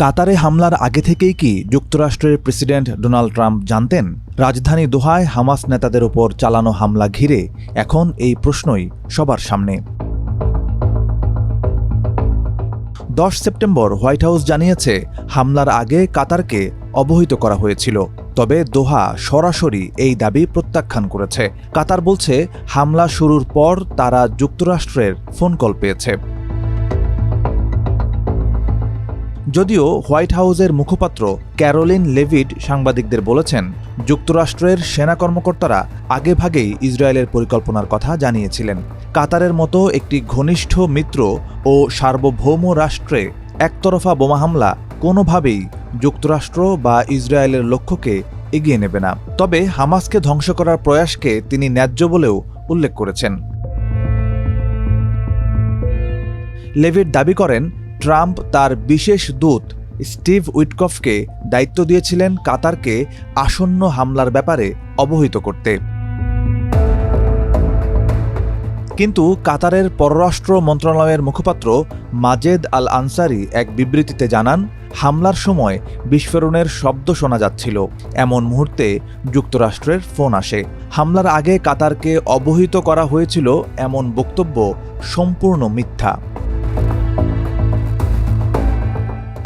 কাতারে হামলার আগে থেকেই কি যুক্তরাষ্ট্রের প্রেসিডেন্ট ডোনাল্ড ট্রাম্প জানতেন? রাজধানী দোহায় হামাস নেতাদের ওপর চালানো হামলা ঘিরে এখন এই প্রশ্নই সবার সামনে। 10 সেপ্টেম্বর হোয়াইট হাউস জানিয়েছে হামলার আগে কাতারকে অবহিত করা হয়েছিল, তবে দোহা সরাসরি এই দাবি প্রত্যাখ্যান করেছে। কাতার বলছে হামলা শুরুর পর তারা যুক্তরাষ্ট্রের ফোন কল পেয়েছে। যদিও হোয়াইট হাউসের মুখপাত্র ক্যারোলিন লেভিট সাংবাদিকদের বলেছেন, যুক্তরাষ্ট্রের সেনা কর্মকর্তারা আগেভাগেই ইসরায়েলের পরিকল্পনার কথা জানিয়েছিলেন। কাতারের মতো একটি ঘনিষ্ঠ মিত্র ও সার্বভৌম রাষ্ট্রে একতরফা বোমা হামলা কোনোভাবেই যুক্তরাষ্ট্র বা ইসরায়েলের লক্ষ্যকে এগিয়ে নেবে না। তবে হামাসকে ধ্বংস করার প্রয়াসকে তিনি ন্যায্য বলেও উল্লেখ করেছেন। লেভিট দাবি করেন, ট্রাম্প তার বিশেষ দূত স্টিভ উইটকফকে দায়িত্ব দিয়েছিলেন কাতারকে আসন্ন হামলার ব্যাপারে অবহিত করতে। কিন্তু কাতারের পররাষ্ট্র মন্ত্রণালয়ের মুখপাত্র মাজেদ আল আনসারি এক বিবৃতিতে জানান, হামলার সময় বিস্ফোরণের শব্দ শোনা যাচ্ছিল। এমন মুহূর্তে যুক্তরাষ্ট্রের ফোন আসে। হামলার আগে কাতারকে অবহিত করা হয়েছিল এমন বক্তব্য সম্পূর্ণ মিথ্যা।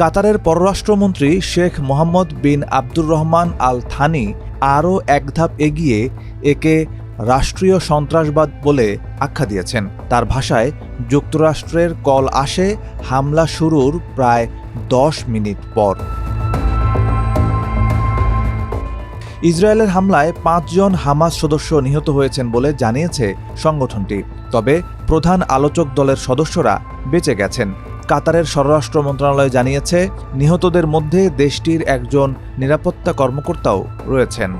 কাতারের পররাষ্ট্রমন্ত্রী শেখ মোহাম্মদ বিন আব্দুর রহমান আল থানি আরও এক ধাপ এগিয়ে একে রাষ্ট্রীয় সন্ত্রাসবাদ বলে আখ্যা দিয়েছেন। তার ভাষায়, যুক্তরাষ্ট্রের কল আসে হামলা শুরুর প্রায় 10 মিনিট পর। ইসরায়েলের হামলায় 5 জন হামাস সদস্য নিহত হয়েছেন বলে জানিয়েছে সংগঠনটি, তবে প্রধান আলোচক দলের সদস্যরা বেঁচে গেছেন। কাতারের স্বরাষ্ট্র মন্ত্রণালয় জানিয়েছে, নিহতদের মধ্যে দেশটির একজন নিরাপত্তা কর্মকর্তাও রয়েছেন।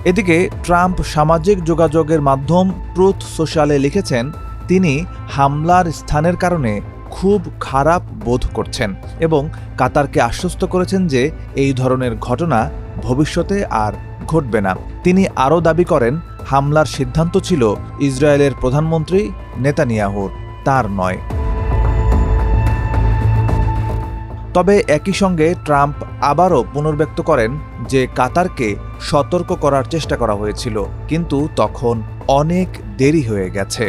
এদিকে ট্রাম্প সামাজিক যোগাযোগের মাধ্যম ট্রুথ সোশ্যালে লিখেছেন, তিনি হামলার স্থানের কারণে খুব খারাপ বোধ করছেন এবং কাতারকে আশ্বস্ত করেছেন যে এই ধরনের ঘটনা ভবিষ্যতে আর ঘটবে না। তিনি আরও দাবি করেন, হামলার সিদ্ধান্ত ছিল ইসরায়েলের প্রধানমন্ত্রী নেতানিয়াহুর, তার নয়। তবে একই সঙ্গে ট্রাম্প আবারও পুনর্ব্যক্ত করেন যে কাতারকে সতর্ক করার চেষ্টা করা হয়েছিল, কিন্তু তখন অনেক দেরি হয়ে গেছে।